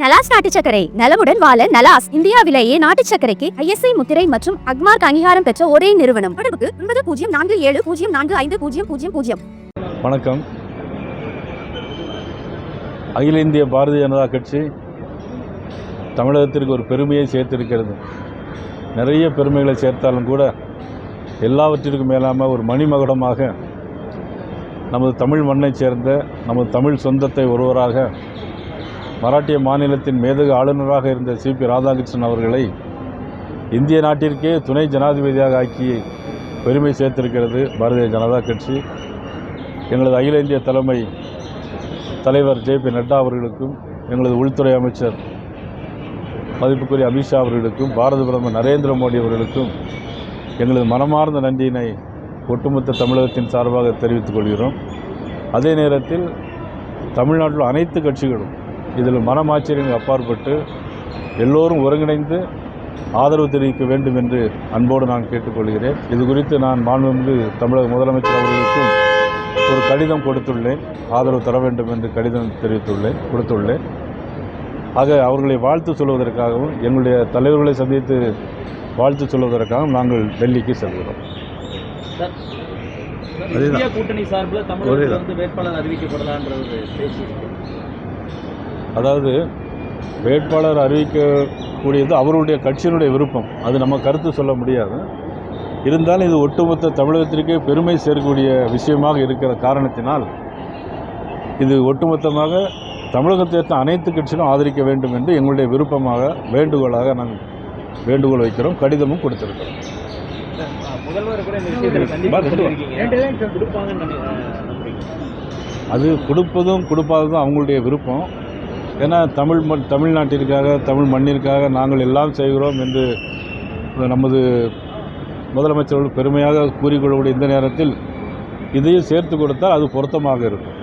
நலாஸ் நாட்டு சர்க்கரை நலமுடன் வாழ நலாஸ் இந்தியாவிலேயே நாட்டு சர்க்கரைக்கு ISI முத்திரை மற்றும் அக்மார்க் அங்கீகாரம் பெற்ற ஒரே நிறுவனம். தொடர்புக்கு 9047045000. வணக்கம். அகில இந்திய பாரதிய ஜனதா கட்சி தமிழகத்திற்கு ஒரு பெருமையை சேர்த்திருக்கிறது. நிறைய பெருமைகளை சேர்த்தாலும் கூட எல்லாவற்றிற்கும் மேலாமல் ஒரு மணிமகுடமாக நமது தமிழ் மண்ணை சேர்ந்த நமது தமிழ் சொந்தத்தை ஒருவராக மராட்டிய மாநிலத்தின் மேதகு ஆளுநராக இருந்த CP ராதாகிருஷ்ணன் அவர்களை இந்திய நாட்டிற்கே துணை ஜனாதிபதியாக ஆக்கி பெருமை சேர்த்திருக்கிறது பாரதிய ஜனதா கட்சி. எங்களது அகில இந்திய தலைவர் JP நட்டா அவர்களுக்கும், எங்களது உள்துறை அமைச்சர் மதிப்புக்குரிய அமித்ஷா அவர்களுக்கும், பாரத பிரதமர் நரேந்திர மோடி அவர்களுக்கும் எங்களது மனமார்ந்த நன்றியினை ஒட்டுமொத்த தமிழகத்தின் சார்பாக தெரிவித்துக் கொள்கிறோம். அதே நேரத்தில் தமிழ்நாட்டில் அனைத்து கட்சிகளும் இதில் மனமாச்சரியங்கள் அப்பாற்பட்டு எல்லோரும் ஒருங்கிணைந்து ஆதரவு தெரிவிக்க வேண்டும் என்று அன்போடு நான் கேட்டுக்கொள்கிறேன். இது குறித்து நான் மாண்புமிகு தமிழக முதலமைச்சர் அவர்களுக்கும் ஒரு கடிதம் கொடுத்துள்ளேன். ஆதரவு தர வேண்டும் என்று கடிதம் கொடுத்துள்ளேன். ஆக அவர்களை வாழ்த்து சொல்வதற்காகவும் எங்களுடைய தலைவர்களை சந்தித்து வாழ்த்து சொல்வதற்காகவும் நாங்கள் டெல்லிக்கு செல்கிறோம். கூட்டணி சார்பில் தமிழகத்தில் வேட்பாளர் அறிவிக்கப்படலான்றது பேச்சு. அதாவது வேட்பாளர் அறிவிக்கக்கூடியது அவருடைய கட்சியினுடைய விருப்பம், அது நம்ம கருத்து சொல்ல முடியாது. இருந்தாலும் இது ஒட்டுமொத்த தமிழகத்திற்கே பெருமை சேர்க்கக்கூடிய விஷயமாக இருக்கிற காரணத்தினால் இது ஒட்டுமொத்தமாக தமிழகத்தை அனைத்து கட்சிகளும் ஆதரிக்க வேண்டும் என்று எங்களுடைய விருப்பமாக வேண்டுகோளாக நாங்கள் வேண்டுகோள் வைக்கிறோம். கடிதமும் கொடுத்திருக்கிறோம். அது கொடுப்பதும் கொடுப்பாததும் அவங்களுடைய விருப்பம். ஏன்னா தமிழ்நாட்டிற்காக தமிழ் மண்ணிற்காக நாங்கள் எல்லாம் செய்கிறோம் என்று நமது முதலமைச்சர்கள் பெருமையாக கூறிக்கொள்ளக்கூடிய இந்த நேரத்தில் இதையும் சேர்த்து கொடுத்தால் அது பொருத்தமாக இருக்கும்.